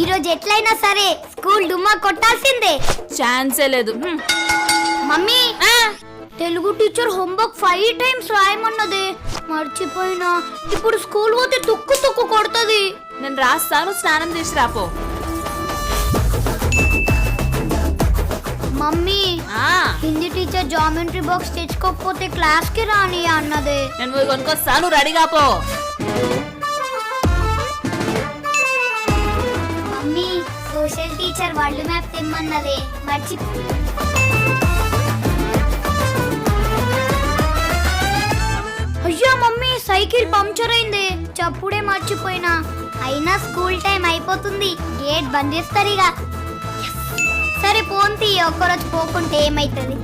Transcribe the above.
ఈరోజు ఎట్లయినా సరే స్కూల్ డుమ్మా కొట్టాల్సిందే. ఛాన్సే లేదు. Mummy, Telugu teacher homework 5 times రాయమన్నదే, మర్చిపోయినా. ఇప్పుడు స్కూల్ పోతే తుక్కు తుక్కు కొడుతుంది. నేను రాస్తాను, స్నానం చేసి రాపో. Mummy, Hindi teacher geometry box తెచ్చుకోకపోతే క్లాస్ కి రాని అన్నదే. నేను పోయి కొనుక్కొస్తాను, రెడీగా పో. Mummy, social teacher world map తెమ్మన్నదే, అయ్యో మమ్మీ, సైకిల్ పంక్చర్ అయింది, చప్పుడే మర్చిపోయినా. అయినా స్కూల్ టైం అయిపోతుంది, గేట్ బంద్ చేస్తారు ఇక. సరే పోంతి, ఒక్కరోజు పోకుంటే ఏమైతుంది.